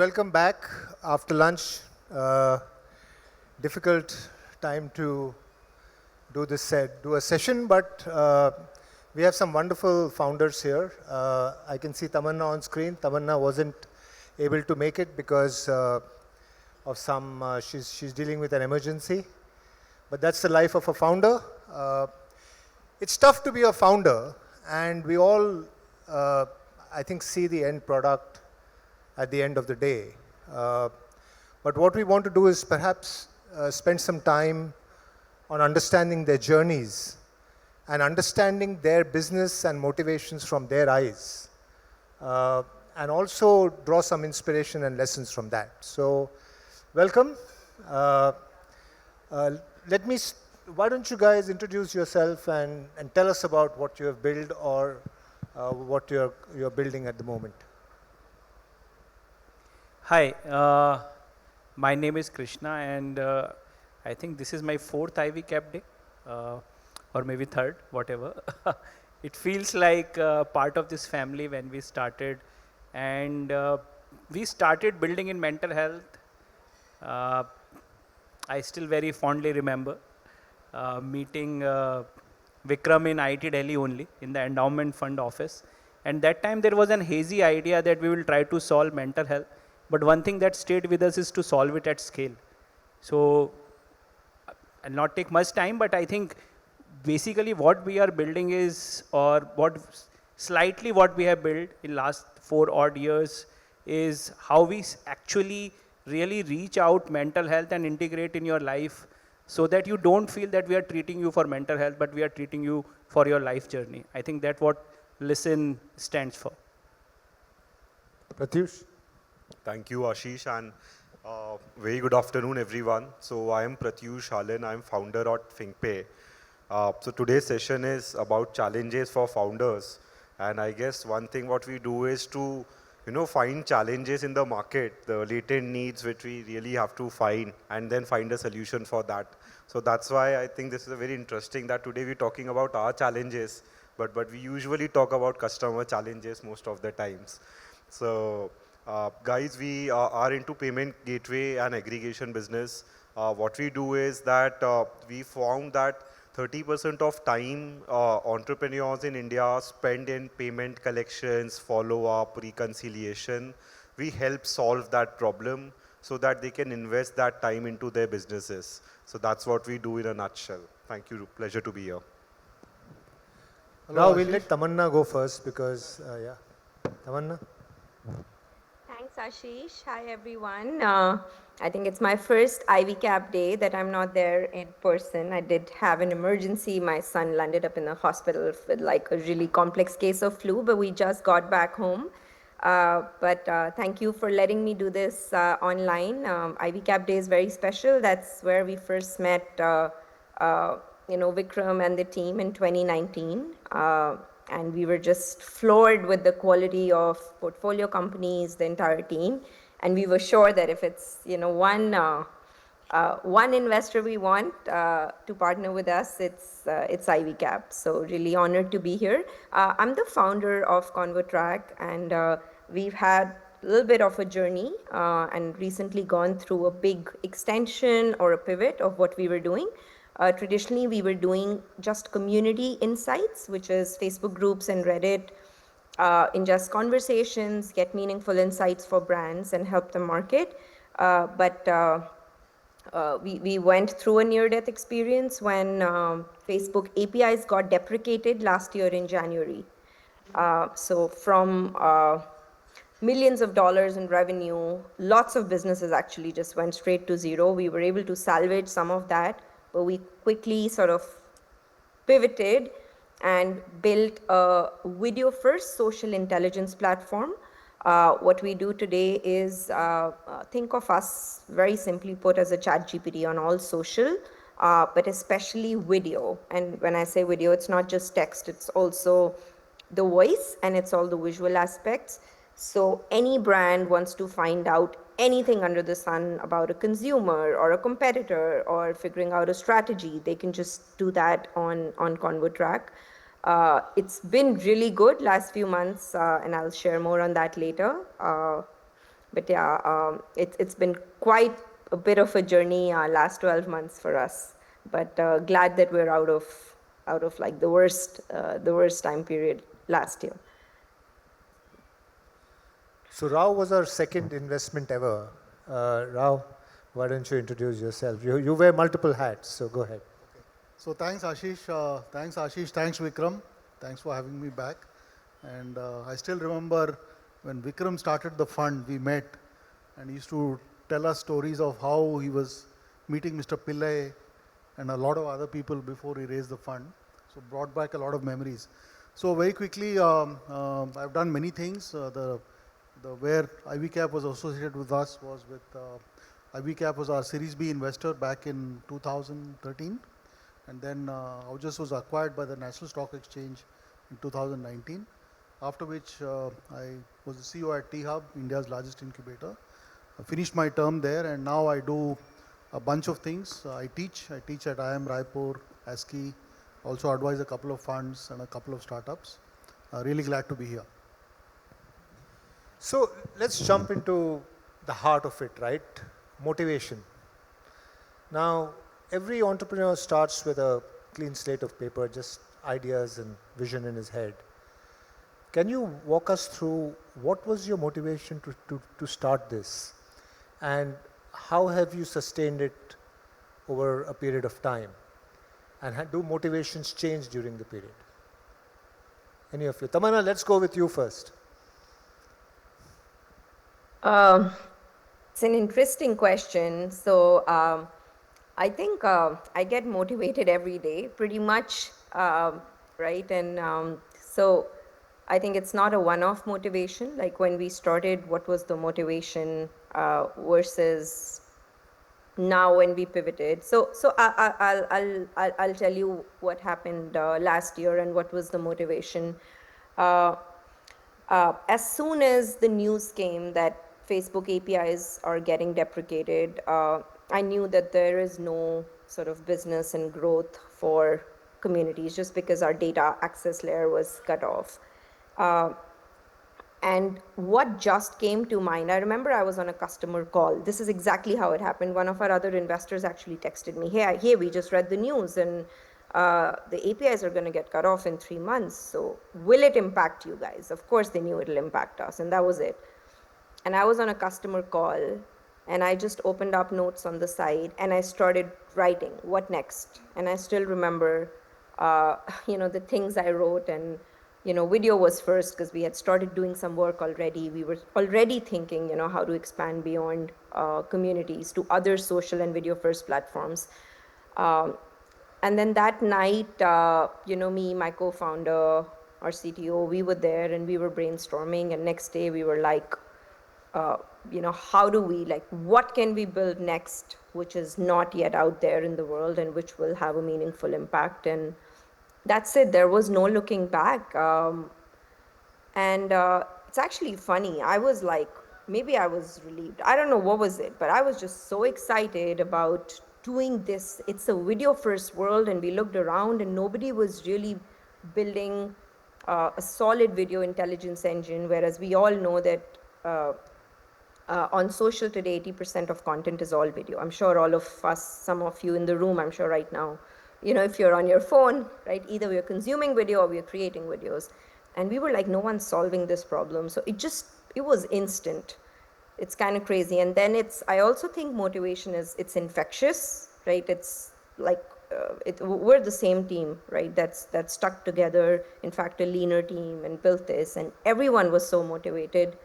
welcome back after lunch. Difficult time to do a session, but we have some wonderful founders here. I can see Tamanna on screen. Tamanna wasn't able to make it because of she's dealing with an emergency. But that's the life of a founder. It's tough to be a founder, and we all, I think, see the end product at the end of the day. But what we want to do is perhaps spend some time on understanding their journeys and understanding their business and motivations from their eyes, and also draw some inspiration and lessons from that. So, welcome. Why don't you guys introduce yourself and tell us about what you have built or what you're building at the moment. Hi, my name is Krishna, and I think this is my 4th Ivy Cap day, or maybe 3rd, whatever. It feels like part of this family when we started, and we started building in mental health. I still very fondly remember meeting Vikram in IT Delhi only, in the endowment fund office. And that time there was an hazy idea that we will try to solve mental health. But one thing that stayed with us is to solve it at scale. So I'll not take much time, but I think basically what we are building is, or what we have built in last 4 odd years is how we actually really reach out mental health and integrate in your life so that you don't feel that we are treating you for mental health, but we are treating you for your life journey. I think that's what Listen stands for. Pratyush? Thank you, Ashish, and very good afternoon, everyone. So I am Pratyush Halin. I am founder at ThinkPay. So today's session is about challenges for founders. And I guess one thing what we do is to, find challenges in the market, the latent needs which we really have to find, and then find a solution for that. So that's why I think this is a very interesting that today we're talking about our challenges, but we usually talk about customer challenges most of the times. So guys, we are into payment gateway and aggregation business. What we do is that we found that 30% of time entrepreneurs in India spend in payment collections, follow-up, reconciliation. We help solve that problem so that they can invest that time into their businesses. So that's what we do in a nutshell. Thank you. Pleasure to be here. Now we'll let Tamanna go first because, Tamanna? Thanks, Ashish. Hi, everyone. I think it's my first Ivy Cap day that I'm not there in person. I did have an emergency. My son landed up in the hospital with like a really complex case of flu, but we just got back home. But thank you for letting me do this online. Ivy Cap day is very special. That's where we first met Vikram and the team in 2019. And we were just floored with the quality of portfolio companies, the entire team. And we were sure that if it's, one investor we want to partner with us, it's Ivy Cap. So really honored to be here. I'm the founder of ConvoTrack, and we've had a little bit of a journey and recently gone through a big extension or a pivot of what we were doing. Traditionally, we were doing just community insights, which is Facebook groups and Reddit, ingest conversations, get meaningful insights for brands and help them market. But we went through a near-death experience when Facebook APIs got deprecated last year in January. So from millions of dollars in revenue, lots of businesses actually just went straight to zero. We were able to salvage some of that, but we quickly sort of pivoted and built a video-first social intelligence platform. What we do today is think of us, very simply put, as a ChatGPT on all social, but especially video. And when I say video, it's not just text, it's also the voice and it's all the visual aspects. So any brand wants to find out anything under the sun about a consumer or a competitor or figuring out a strategy, they can just do that on ConvoTrack. It's been really good last few months, and I'll share more on that later. But yeah, it's been quite a bit of a journey last 12 months for us. But glad that we're out of like the worst time period last year. So Rao was our second investment ever. Rao, why don't you introduce yourself? You wear multiple hats, so go ahead. So thanks Ashish, thanks Vikram, thanks for having me back. And I still remember when Vikram started the fund, we met and he used to tell us stories of how he was meeting Mr. Pillai and a lot of other people before he raised the fund. So brought back a lot of memories. So very quickly, I've done many things. The where IVCap was associated with us was with IVCap was our Series B investor back in 2013, and then August was acquired by the National Stock Exchange in 2019. After which I was the CEO at T-Hub, India's largest incubator. I finished my term there, and now I do a bunch of things. I teach at IIM Raipur, ASCII, also advise a couple of funds and a couple of startups. Really glad to be here. So let's jump into the heart of it, right? Motivation. Now, every entrepreneur starts with a clean slate of paper, just ideas and vision in his head. Can you walk us through what was your motivation to start this? And how have you sustained it over a period of time? And do motivations change during the period? Any of you? Tamanna, let's go with you first. It's an interesting question. So I think I get motivated every day, pretty much, right? And so I think it's not a one-off motivation. Like when we started, what was the motivation versus now when we pivoted? So I'll tell you what happened last year and what was the motivation. As soon as the news came that Facebook APIs are getting deprecated, I knew that there is no sort of business and growth for communities just because our data access layer was cut off. And what just came to mind, I remember I was on a customer call. This is exactly how it happened. One of our other investors actually texted me, hey, we just read the news and the APIs are going to get cut off in 3 months. So will it impact you guys? Of course they knew it'll impact us, and that was it. And I was on a customer call and I just opened up notes on the side and I started writing, what next? And I still remember, the things I wrote, and, video was first because we had started doing some work already. We were already thinking, how to expand beyond communities to other social and video first platforms. And then that night, me, my co-founder, our CTO, we were there and we were brainstorming, and next day we were like, how do we, what can we build next, which is not yet out there in the world and which will have a meaningful impact. And that's it. There was no looking back. And it's actually funny. I was like, maybe I was relieved. I don't know what was it, but I was just so excited about doing this. It's a video first world, and we looked around and nobody was really building a solid video intelligence engine, whereas we all know that on social today, 80% of content is all video. I'm sure all of us, some of you in the room, I'm sure right now, if you're on your phone, right, either we're consuming video or we're creating videos. And we were like, no one's solving this problem. So it was instant. It's kind of crazy. And then I also think motivation it's infectious, right? It's like, we're the same team, right? That's stuck together. In fact, a leaner team, and built this, and everyone was so motivated.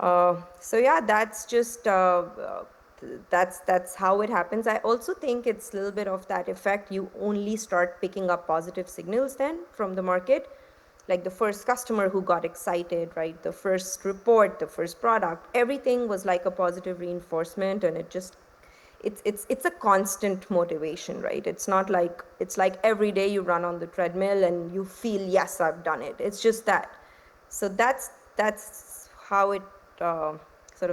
So yeah, that's just, that's how it happens. I also think it's a little bit of that effect. You only start picking up positive signals then from the market. Like the first customer who got excited, right? The first report, the first product, everything was like a positive reinforcement, and it's a constant motivation, right? It's not like, it's like every day you run on the treadmill and you feel, yes, I've done it. It's just that. So that's how it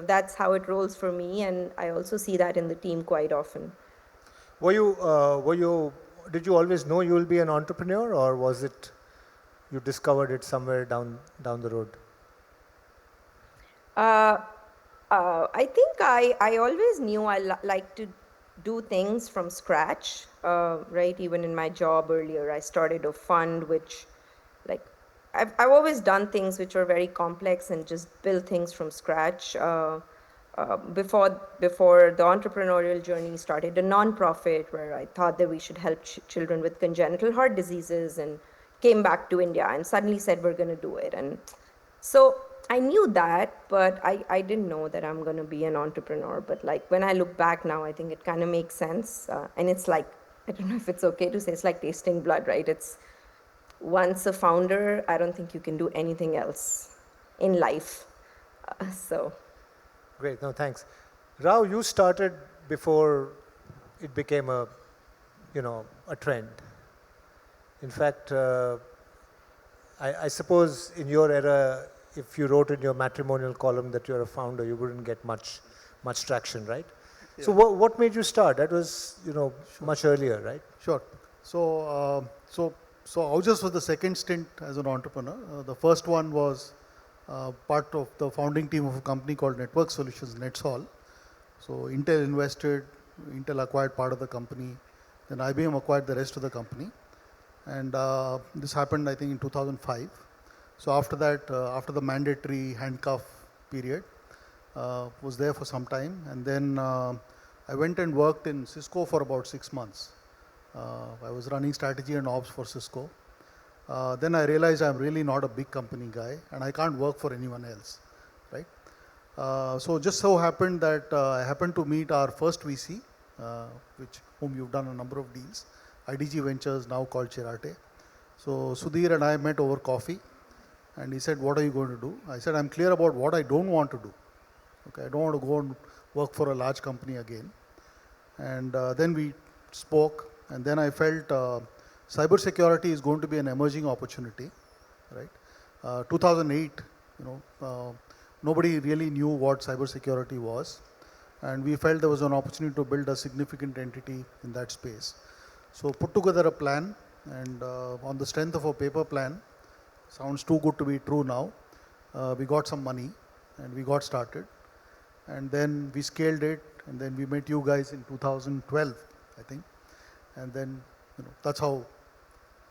that's how it rolls for me, and I also see that in the team quite often. Did you always know you will be an entrepreneur, or was it you discovered it somewhere down the road? I think I always knew I like to do things from scratch, right? Even in my job earlier, I started a fund which, like, I've always done things which are very complex and just build things from scratch. Before the entrepreneurial journey started, a non-profit where I thought that we should help children with congenital heart diseases, and came back to India and suddenly said we're going to do it. And so I knew that, but I didn't know that I'm going to be an entrepreneur. But like when I look back now, I think it kind of makes sense. And it's like, I don't know if it's okay to say, it's like tasting blood, right? It's once a founder, I don't think you can do anything else in life. So. Great, no, thanks. Rao, you started before it became a, a trend. In fact, I suppose in your era, if you wrote in your matrimonial column that you're a founder, you wouldn't get much traction, right? Yeah. So what made you start? That was, Sure. much earlier, right? Sure. So Aujaz was the second stint as an entrepreneur. The first one was part of the founding team of a company called Network Solutions, NetSol. So Intel invested, Intel acquired part of the company, then IBM acquired the rest of the company. And this happened, I think, in 2005. So after that, after the mandatory handcuff period, was there for some time. And then I went and worked in Cisco for about 6 months. I was running strategy and ops for Cisco. Then I realized I'm really not a big company guy and I can't work for anyone else, right? So just so happened that I happened to meet our first VC, whom you've done a number of deals, IDG Ventures, now called Chirate. So Sudhir and I met over coffee and he said, what are you going to do? I said, I'm clear about what I don't want to do. Okay, I don't want to go and work for a large company again. And then we spoke, and then I felt cybersecurity is going to be an emerging opportunity, right? 2008, nobody really knew what cybersecurity was, and we felt there was an opportunity to build a significant entity in that space. So put together a plan, and on the strength of a paper plan, sounds too good to be true now, we got some money and we got started, and then we scaled it, and then we met you guys in 2012, I think, and then that's how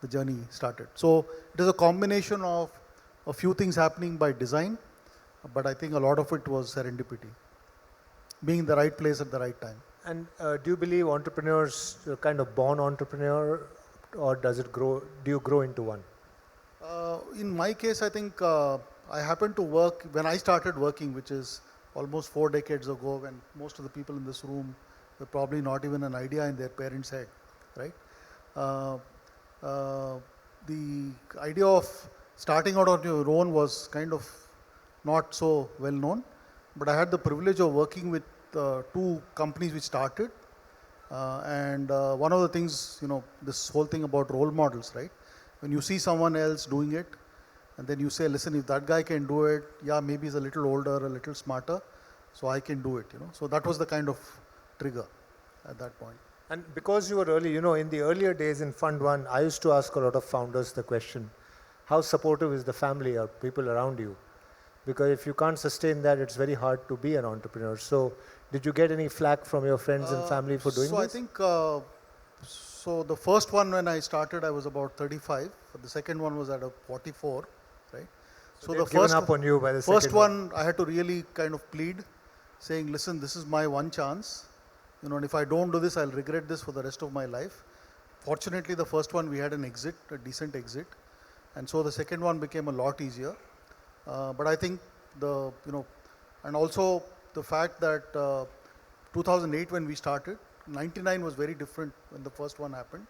the journey started. So it is a combination of a few things happening by design, but I think a lot of it was serendipity, being in the right place at the right time. And do you believe entrepreneurs are kind of born entrepreneur, or does it grow? Do you grow into one? In my case, I think I happened to work, when I started working, which is almost 4 decades ago, when most of the people in this room were probably not even an idea in their parents' head, right? The idea of starting out on your own was kind of not so well known, but I had the privilege of working with 2 companies which started, and one of the things, this whole thing about role models, right? When you see someone else doing it, and then you say, listen, if that guy can do it, yeah, maybe he's a little older, a little smarter, so I can do it, So that was the kind of trigger at that point. And because you were early, in the earlier days in Fund 1, I used to ask a lot of founders the question, how supportive is the family or people around you? Because if you can't sustain that, it's very hard to be an entrepreneur. So did you get any flack from your friends and family for doing this? So I think, so the first one when I started, I was about 35. The second one was at a 44, right? So the first up on you by the first second one, I had to really kind of plead, saying, listen, this is my one chance. And if I don't do this, I'll regret this for the rest of my life. Fortunately, the first one, we had an exit, a decent exit. And so the second one became a lot easier. But I think and also the fact that 2008 when we started, 99 was very different when the first one happened.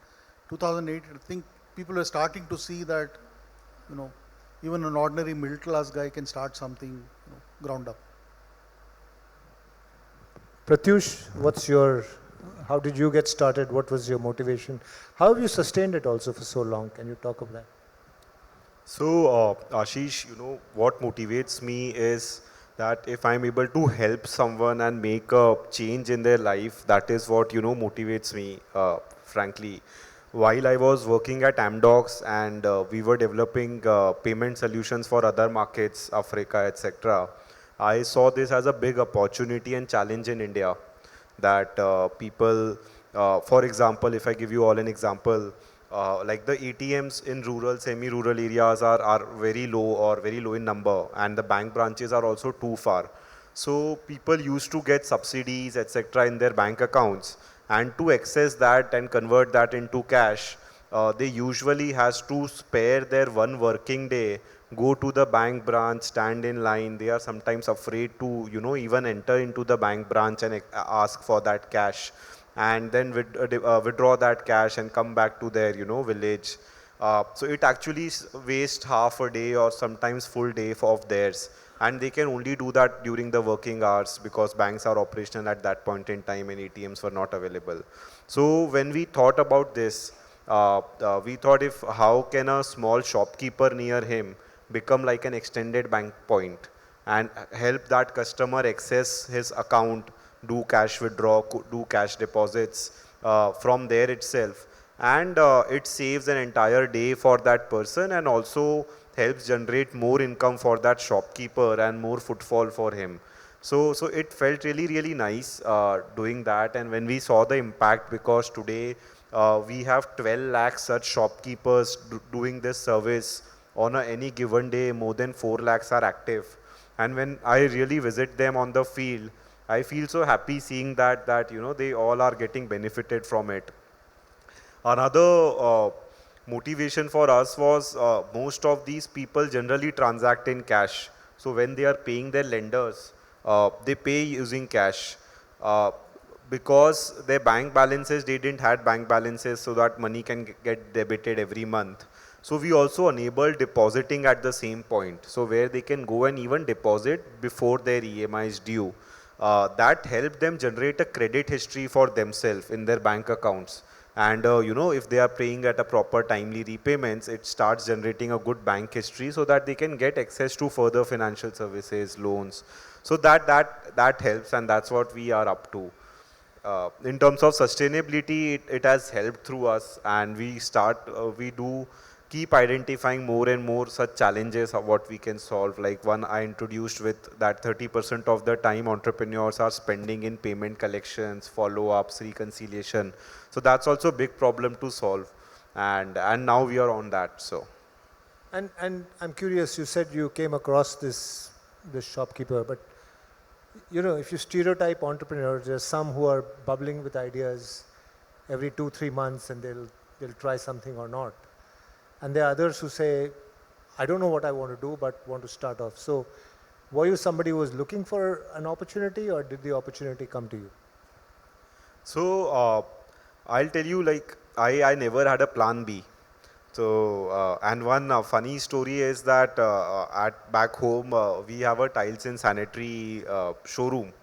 2008, I think people were starting to see that, even an ordinary middle class guy can start something, ground up. Pratyush, how did you get started? What was your motivation? How have you sustained it also for so long? Can you talk of that? So, Ashish, what motivates me is that if I'm able to help someone and make a change in their life, that is what, motivates me, frankly. While I was working at Amdocs and we were developing payment solutions for other markets, Africa, etc., I saw this as a big opportunity and challenge in India that people, for example, if I give you all an example, like the ATMs in rural, semi-rural areas are very low or very low in number, and the bank branches are also too far. So people used to get subsidies, etc., in their bank accounts, and to access that and convert that into cash, they usually has to spare their one working day, go to the bank branch, stand in line. They are sometimes afraid to, even enter into the bank branch and ask for that cash, and then withdraw that cash and come back to their, village. So it actually wastes half a day or sometimes full day of theirs, and they can only do that during the working hours because banks are operational at that point in time and ATMs were not available. So when we thought about this, we thought if how can a small shopkeeper near him become like an extended bank point and help that customer access his account, do cash withdraw, do cash deposits from there itself, and it saves an entire day for that person and also helps generate more income for that shopkeeper and more footfall for him. So it felt really, really nice doing that. And when we saw the impact, because today we have 12 lakh such shopkeepers doing this service on any given day, more than 4 lakhs are active. And when I really visit them on the field, I feel so happy seeing that they all are getting benefited from it. Another motivation for us was most of these people generally transact in cash. So when they are paying their lenders, they pay using cash. Uh, because their bank balances, they didn't had bank balances so that money can get debited every month. So we also enable depositing at the same point. So where they can go and even deposit before their EMI is due. That helped them generate a credit history for themselves in their bank accounts. And if they are paying at a proper timely repayments, it starts generating a good bank history so that they can get access to further financial services, loans. So that helps, and that's what we are up to. In terms of sustainability, it has helped through us, and we do keep identifying more and more such challenges of what we can solve. Like one I introduced with that 30% of the time entrepreneurs are spending in payment collections, follow-ups, reconciliation. So that's also a big problem to solve, and now we are on that. So. And I'm curious, you said you came across this shopkeeper, but if you stereotype entrepreneurs, there's some who are bubbling with ideas every 2-3 months and they'll try something or not. And there are others who say, I don't know what I want to do, but want to start off. So were you somebody who was looking for an opportunity, or did the opportunity come to you? So I'll tell you, like, I never had a plan B. So, and one funny story is that at back home, we have a tiles and sanitary showroom.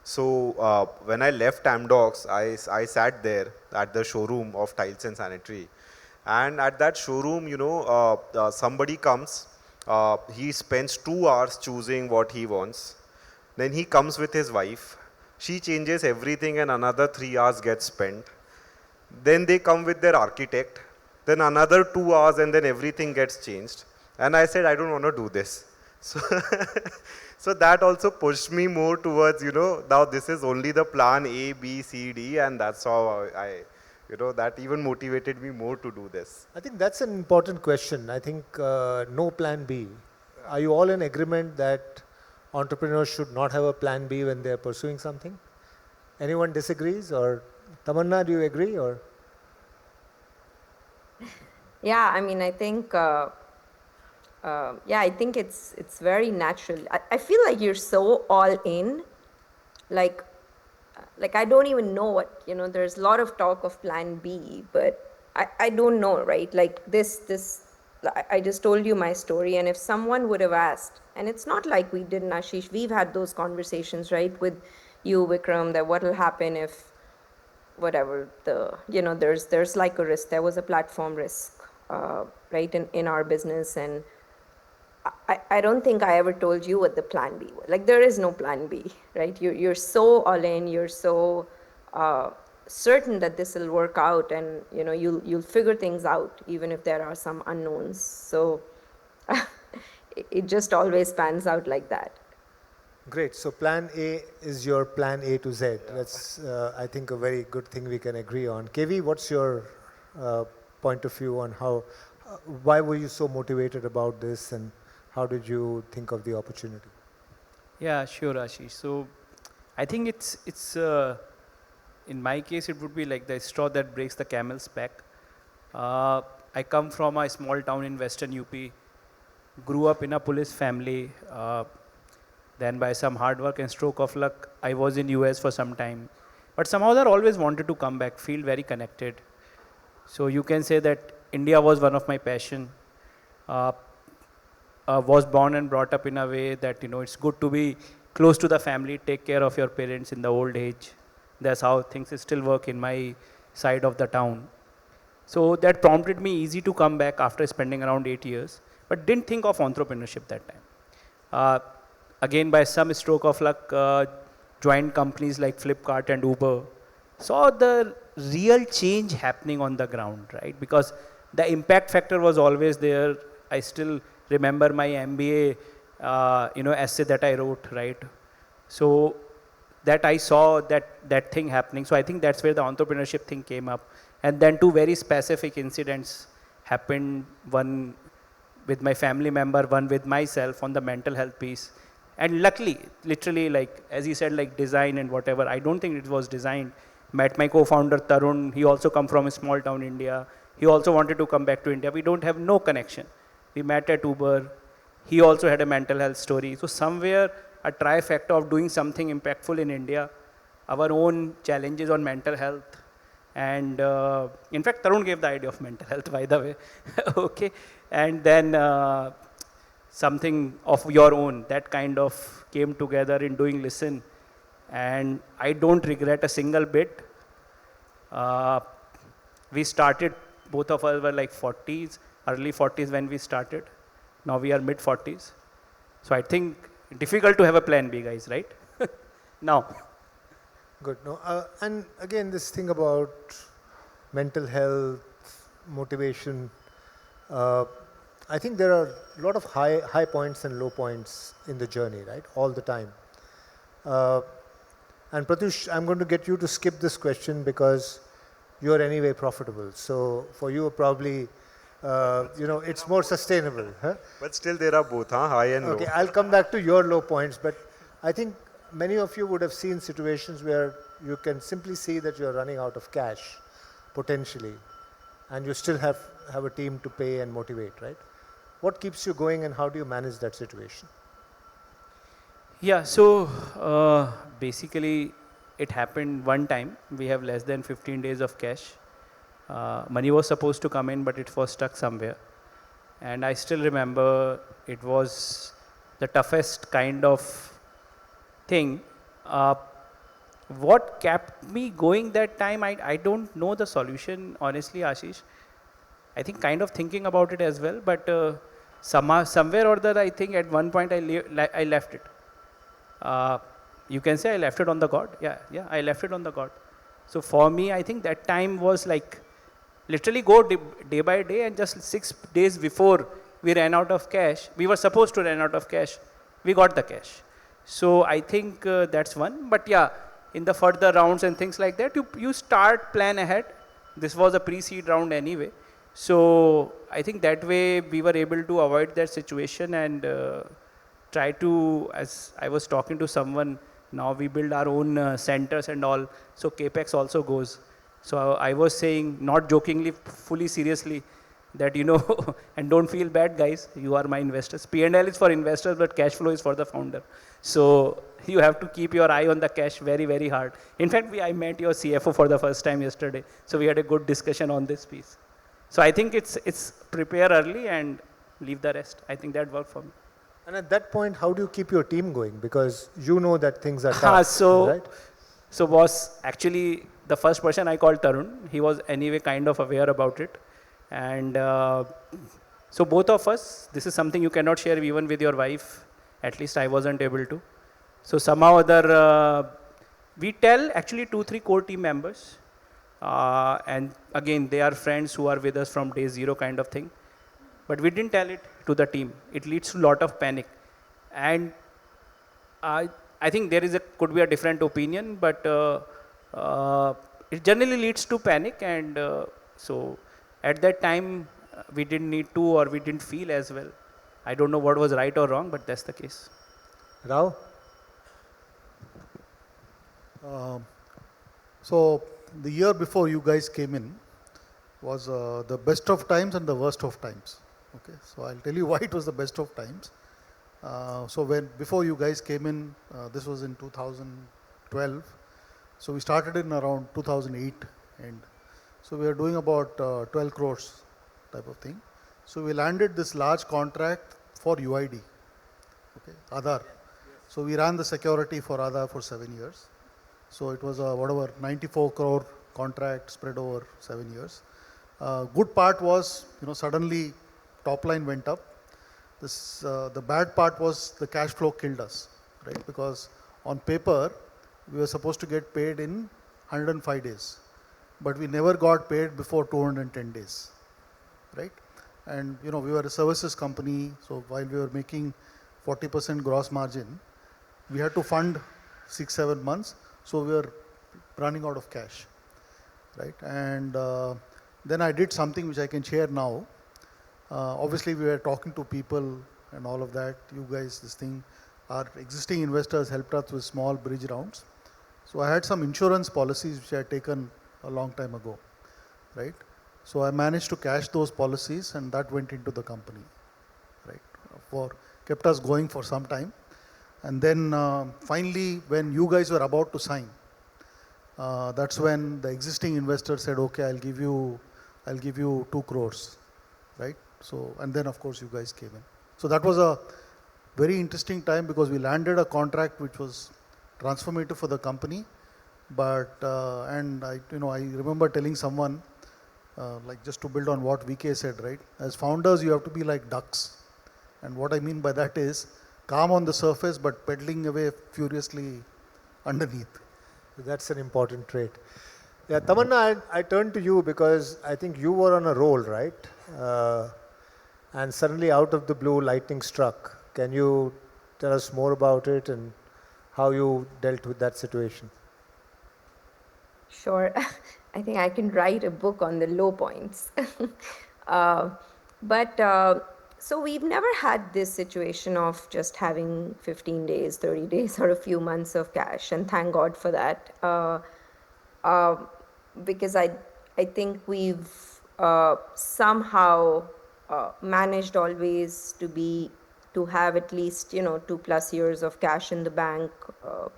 So when I left Amdocs, I sat there at the showroom of tiles and sanitary. And at that showroom, somebody comes, he spends 2 hours choosing what he wants. Then he comes with his wife. She changes everything and another 3 hours gets spent. Then they come with their architect. Then another 2 hours and then everything gets changed. And I said, I don't want to do this. So, so that also pushed me more towards, now this is only the plan A, B, C, D, and that's how that even motivated me more to do this. I think that's an important question. I think no plan B. Are you all in agreement that entrepreneurs should not have a plan B when they're pursuing something? Anyone disagrees? Or Tamanna, do you agree? Or Yeah, I mean, I think, I think it's very natural. I feel like you're so all in, like I don't even know what, there's a lot of talk of plan B, but I don't know, right? Like I just told you my story, and if someone would have asked, and it's not like we didn't, Ashish, we've had those conversations, right, with you, Vikram, that what will happen if whatever there's like a risk. There was a platform risk, right, in our business, and I don't think I ever told you what the plan B was. Like, there is no plan B, right? You're so all in, you're so certain that this will work out, and you'll figure things out even if there are some unknowns. So it just always pans out like that. Great. So plan A is your plan A to Z. That's, I think, a very good thing we can agree on. KV, what's your point of view on why were you so motivated about this, and how did you think of the opportunity? Yeah, sure, Ashish. So I think it's in my case it would be like the straw that breaks the camel's back. I come from a small town in Western UP, grew up in a police family. Then by some hard work and stroke of luck, I was in US for some time. But somehow I always wanted to come back, feel very connected. So you can say that India was one of my passion. Uh, was born and brought up in a way that it's good to be close to the family, take care of your parents in the old age. That's how things still work in my side of the town. So that prompted me easy to come back after spending around 8 years, but didn't think of entrepreneurship that time. Uh, Again, by some stroke of luck, joined companies like Flipkart and Uber, saw the real change happening on the ground, right? Because the impact factor was always there. I still remember my MBA, essay that I wrote, right? So that I saw that thing happening. So I think that's where the entrepreneurship thing came up. And then two very specific incidents happened, one with my family member, one with myself on the mental health piece. And luckily, literally, like, as he said, like design and whatever, I don't think it was designed. Met my co-founder Tarun, he also come from a small town India. He also wanted to come back to India. We don't have no connection. We met at Uber. He also had a mental health story. So somewhere, a trifecta of doing something impactful in India, our own challenges on mental health, and in fact, Tarun gave the idea of mental health, by the way. Okay. And then something of your own that kind of came together in doing Listen. And I don't regret a single bit. We started, both of us were like 40s, early 40s when we started. Now we are mid 40s. So I think difficult to have a plan B, guys, right? Now. Good. No, and again, this thing about mental health, motivation, I think there are a lot of high points and low points in the journey, right? All the time. And Pratyush, I'm going to get you to skip this question because you're anyway profitable. So for you, probably, it's more sustainable. Huh? But still there are both, high and low. Okay, I'll come back to your low points, but I think many of you would have seen situations where you can simply see that you're running out of cash, potentially, and you still have a team to pay and motivate, right? What keeps you going and how do you manage that situation? Yeah, so basically it happened one time. We have less than 15 days of cash. Money was supposed to come in, but it was stuck somewhere. And I still remember it was the toughest kind of thing. What kept me going that time, I don't know the solution, honestly, Ashish. I think kind of thinking about it as well, but somewhere or other, I think at one point I left it. You can say I left it on the God. Yeah, I left it on the God. So for me, I think that time was like literally go day by day, and just 6 days before we ran out of cash, we were supposed to run out of cash, we got the cash. So I think that's one. But yeah, in the further rounds and things like that, you start plan ahead. This was a pre-seed round anyway. So I think that way we were able to avoid that situation and try to, as I was talking to someone, now we build our own centers and all, so capex also goes. So I was saying, not jokingly, fully seriously, that and don't feel bad, guys, you are my investors. P&L is for investors, but cash flow is for the founder. So you have to keep your eye on the cash very, very hard. In fact, I met your CFO for the first time yesterday, so we had a good discussion on this piece. So I think it's prepare early and leave the rest. I think that worked for me. And at that point, how do you keep your team going? Because you know that things are tough, right? So boss, actually, the first person I called Tarun, he was anyway kind of aware about it. And so both of us, this is something you cannot share even with your wife. At least I wasn't able to. So somehow other, we tell actually 2-3 core team members. And again, they are friends who are with us from day zero kind of thing. But we didn't tell it to the team. It leads to a lot of panic. And I think there is could be a different opinion, but it generally leads to panic, and so at that time we didn't need to, or we didn't feel as well. I don't know what was right or wrong, but that's the case. Rao? So the year before you guys came in was the best of times and the worst of times. Okay, so I'll tell you why it was the best of times. So before you guys came in, this was in 2012. So we started in around 2008, and so we are doing about 12 crores type of thing. So we landed this large contract for UID, okay, Aadhaar. So we ran the security for Aadhaar for 7 years. So it was a 94 crore contract spread over 7 years. Good part was, suddenly top line went up. The bad part was the cash flow killed us, right? Because on paper, we were supposed to get paid in 105 days, but we never got paid before 210 days, right? And, we were a services company, so while we were making 40% gross margin, we had to fund 6-7 months, so we were running out of cash, right? And then I did something which I can share now. Obviously, we were talking to people and all of that. You guys, our existing investors helped us with small bridge rounds. So I had some insurance policies which I had taken a long time ago, right? So I managed to cash those policies, and that went into the company, right? Kept us going for some time. And then finally, when you guys were about to sign, that's when the existing investor said, okay, I'll give you 2 crores, right? So, and then of course you guys came in. So that was a very interesting time because we landed a contract which was transformative for the company. But, and I remember telling someone, like just to build on what VK said, right? As founders, you have to be like ducks. And what I mean by that is calm on the surface, but pedaling away furiously underneath. That's an important trait. Yeah, Tamanna, I turn to you because I think you were on a roll, right? And suddenly out of the blue, lightning struck. Can you tell us more about it and how you dealt with that situation? Sure. I think I can write a book on the low points. So we've never had this situation of just having 15 days, 30 days, or a few months of cash, and thank God for that. Because I think we've somehow managed always to have at least 2+ years of cash in the bank.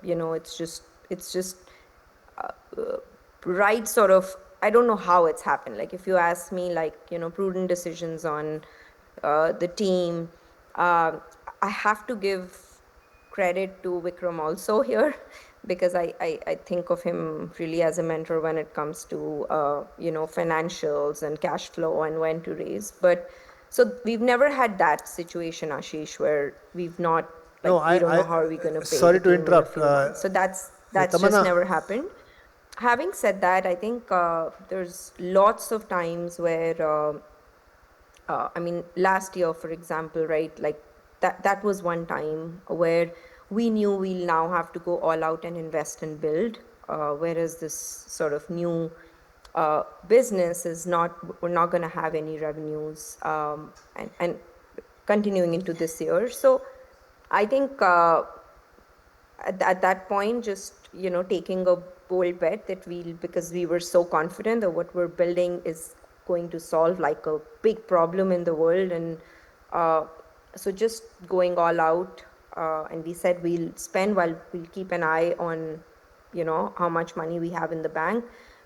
It's just right sort of. I don't know how it's happened. Like if you ask me, prudent decisions on the team, I have to give credit to Vikram also here because I think of him really as a mentor when it comes to financials and cash flow and when to raise. But so we've never had that situation, Ashish, where we've not we don't know how are we going to pay. Sorry to interrupt. So that's Tamanna, just never happened. Having said that, I think there's lots of times where last year, for example, right, like that was one time where we knew we'll now have to go all out and invest and build, whereas this sort of new business we're not going to have any revenues and continuing into this year. So I think at that point, just taking a bold bet that because we were so confident that what we're building is going to solve like a big problem in the world, and so just going all out, and we said we'll spend while we'll keep an eye on how much money we have in the bank.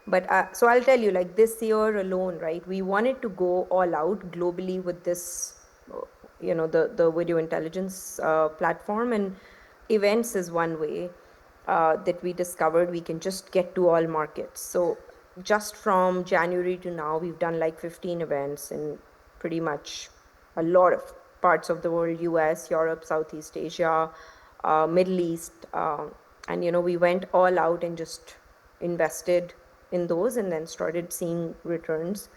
But so I'll tell you, like this year alone, right, we wanted to go all out globally with this the video intelligence platform, and events is one way that we discovered we can just get to all markets. So just from January to now, we've done like 15 events in pretty much a lot of parts of the world: US, Europe, Southeast Asia, Middle East, and we went all out and just invested in those and then started seeing returns.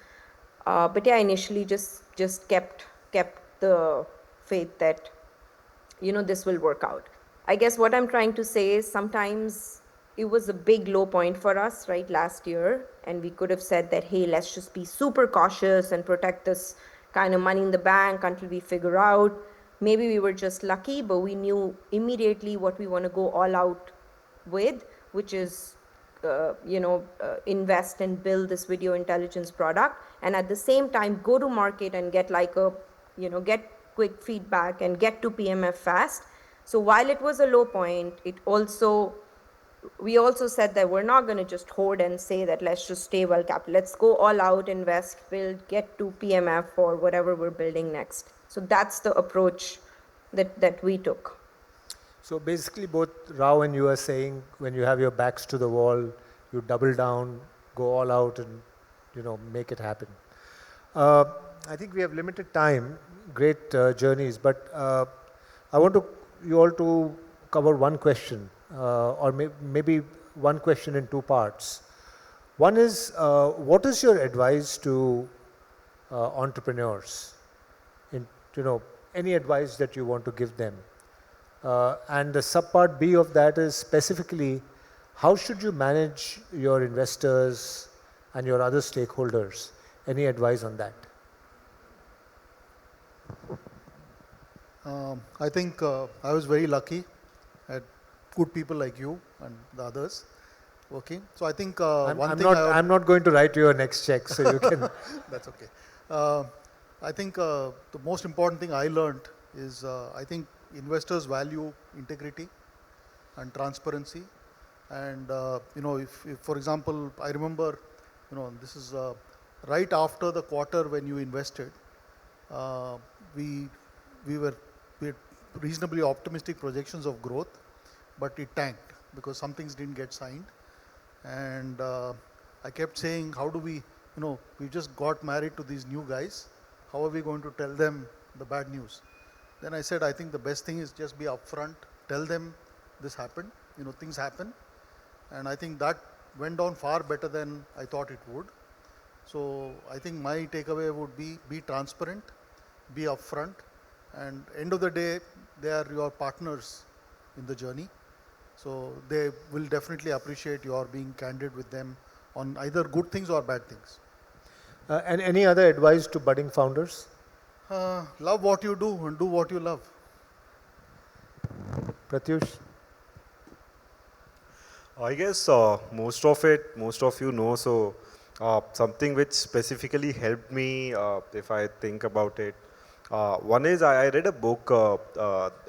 But yeah, initially just kept the faith that this will work out. I guess what I'm trying to say is sometimes it was a big low point for us, right, last year. And we could have said that, hey, let's just be super cautious and protect this kind of money in the bank until we figure out. Maybe we were just lucky, but we knew immediately what we want to go all out with, which is invest and build this video intelligence product, and at the same time go to market and get like a, get quick feedback and get to PMF fast. So while it was a low point, we also said that we're not going to just hoard and say that let's just stay well capital. Let's go all out, invest, build, get to PMF for whatever we're building next. So that's the approach that we took. So basically both Rao and you are saying when you have your backs to the wall, you double down, go all out and make it happen. I think we have limited time, great journeys, but I want you all to cover one question or maybe one question in two parts. One is, what is your advice to entrepreneurs? Any advice that you want to give them? And the subpart B of that is specifically, how should you manage your investors and your other stakeholders? Any advice on that? I think I was very lucky at good people like you and the others working. So I think I'm not going to write you a next check, so you can. That's okay. I think the most important thing I learned is I think investors value integrity and transparency. And if for example, I remember, this is right after the quarter when you invested, we had reasonably optimistic projections of growth, but it tanked because some things didn't get signed. And I kept saying, how do we just got married to these new guys. How are we going to tell them the bad news? Then I said, I think the best thing is just be upfront, tell them this happened, things happen. And I think that went down far better than I thought it would. So I think my takeaway would be transparent, be upfront, and end of the day, they are your partners in the journey. So they will definitely appreciate your being candid with them on either good things or bad things. And any other advice to budding founders? Love what you do and do what you love. Pratyush? I guess most of you know. So something which specifically helped me, if I think about it, one is I read a book.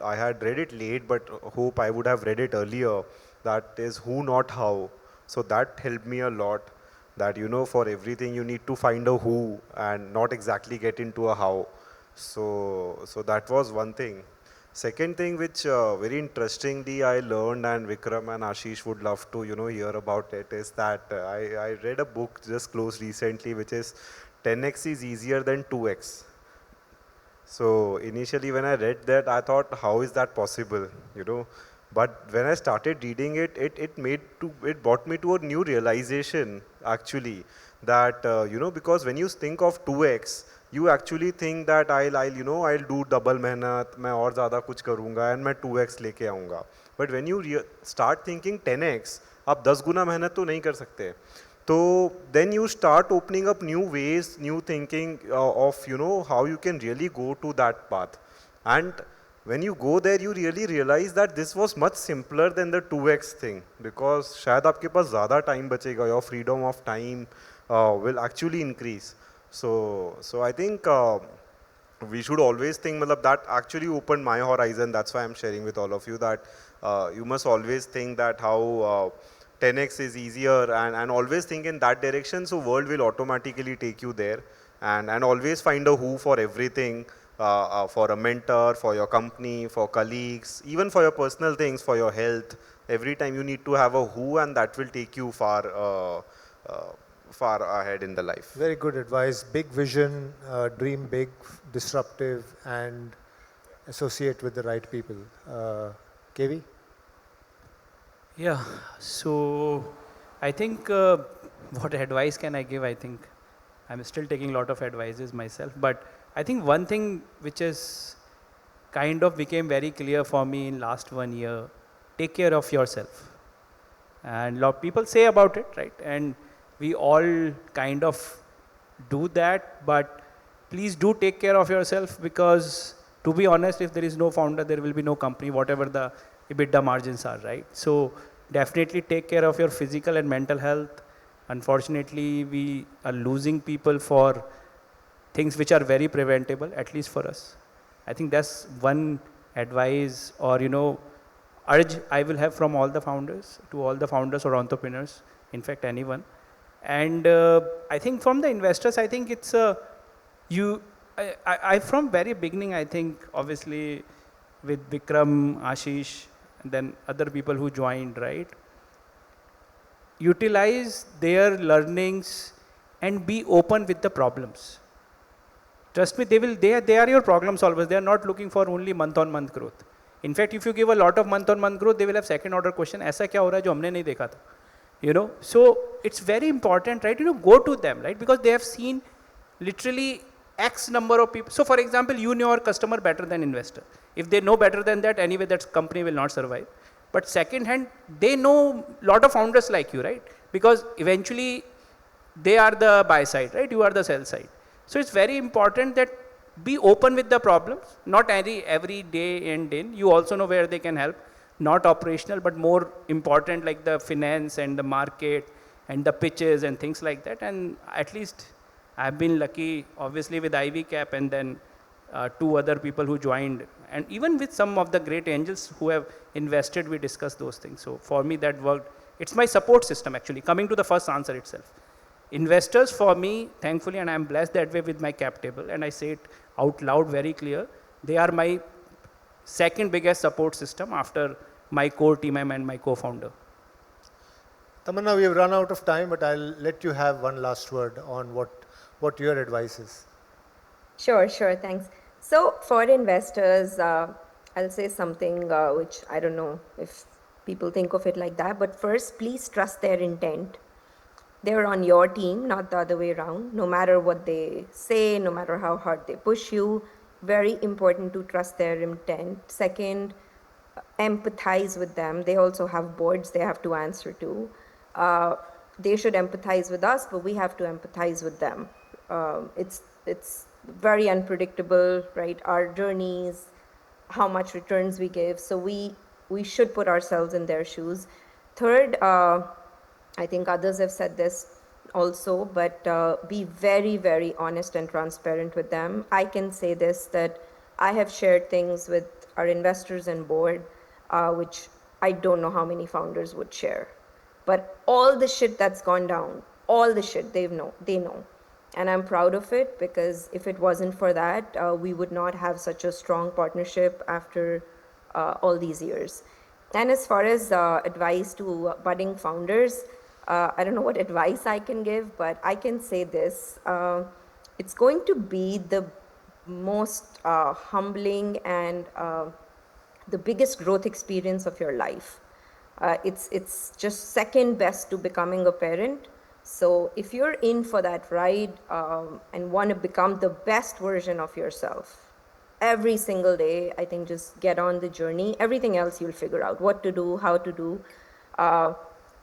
I had read it late, but hope I would have read it earlier. That is Who Not How. So that helped me a lot. That for everything you need to find a who and not exactly get into a how. So that was one thing. Second thing which very interestingly I learned, and Vikram and Ashish would love to hear about it, is that I read a book just closed recently which is 10x is easier than 2x. So initially when I read that, I thought, how is that possible? But when I started reading it, it brought me to a new realization actually, that because when you think of 2x, you actually think that I'll do double mehnat, मैं और ज़्यादा कुछ करूँगा and मैं 2x लेके आऊँगा. But when you start thinking 10x, आप 10 गुना मेहनत तो नहीं कर सकते. So then you start opening up new ways, new thinking of how you can really go to that path. And when you go there, you really realize that this was much simpler than the 2x thing, because शायद आपके पास ज़्यादा time बचेगा, your freedom of time will actually increase. So I think we should always think, that actually opened my horizon. That's why I'm sharing with all of you that you must always think that how 10x is easier, and always think in that direction. So world will automatically take you there, and always find a who for everything. For a mentor, for your company, for colleagues, even for your personal things, for your health. Every time you need to have a who, and that will take you far ahead in the life. Very good advice. Big vision, dream big, disruptive, and associate with the right people. KV? Yeah, so I think what advice can I give? I think I'm still taking a lot of advices myself, but I think one thing which is kind of became very clear for me in last 1 year. Take care of yourself. And a lot of people say about it, right? And we all kind of do that, but please do take care of yourself, because to be honest, if there is no founder, there will be no company, whatever the EBITDA margins are, right? So definitely take care of your physical and mental health. Unfortunately, we are losing people for things which are very preventable, at least for us. I think that's one advice or, urge I will have from all the founders, to all the founders or entrepreneurs, in fact, anyone. And I think from the investors, I think it's I from very beginning, I think obviously with Vikram, Ashish, and then other people who joined, right? Utilize their learnings and be open with the problems. Trust me, they are your problem solvers. They are not looking for only month-on-month growth. In fact, if you give a lot of month-on-month growth, they will have second-order question. ऐसा क्या हो रहा है जो हमने नहीं देखा था? So it's very important, right? Go to them, right? Because they have seen literally X number of people. So for example, you know your customer better than investor. If they know better than that, anyway, that company will not survive. But second hand, they know lot of founders like you, right? Because eventually they are the buy side, right? You are the sell side. So it's very important that be open with the problems, not every day and in. You also know where they can help, not operational, but more important like the finance and the market and the pitches and things like that. And at least I've been lucky, obviously with Ivy Cap and then 2 other people who joined. And even with some of the great angels who have invested, we discussed those things. So for me, that worked. It's my support system, actually, coming to the first answer itself. Investors for me, thankfully, and I'm blessed that way with my cap table, and I say it out loud very clear, they are my second biggest support system after my core team and my co-founder. Tamanna, we have run out of time, but I'll let you have one last word on what your advice is. Sure, thanks. So for investors, I'll say something which I don't know if people think of it like that, but first, please trust their intent. They're on your team, not the other way around. No matter what they say, no matter how hard they push you, very important to trust their intent. Second, empathize with them. They also have boards they have to answer to. They should empathize with us, but we have to empathize with them. It's very unpredictable, right? Our journeys, how much returns we give. So we should put ourselves in their shoes. Third, I think others have said this also, but be very, very honest and transparent with them. I can say this, that I have shared things with our investors and board, which I don't know how many founders would share. But all the shit that's gone down, all the shit they know. And I'm proud of it, because if it wasn't for that, we would not have such a strong partnership after all these years. And as far as advice to budding founders, I don't know what advice I can give, but I can say this. It's going to be the most humbling and the biggest growth experience of your life. It's just second best to becoming a parent. So if you're in for that ride and want to become the best version of yourself, every single day, I think just get on the journey. Everything else you'll figure out, what to do, how to do.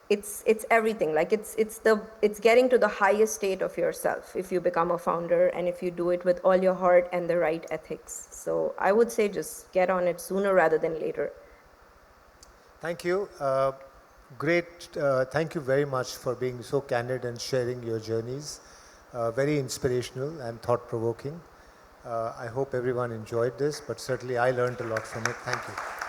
It's everything. Like it's getting to the highest state of yourself if you become a founder, and if you do it with all your heart and the right ethics. So I would say just get on it sooner rather than later. Thank you. Great. Thank you very much for being so candid and sharing your journeys. Very inspirational and thought-provoking. I hope everyone enjoyed this, but certainly I learned a lot from it. Thank you.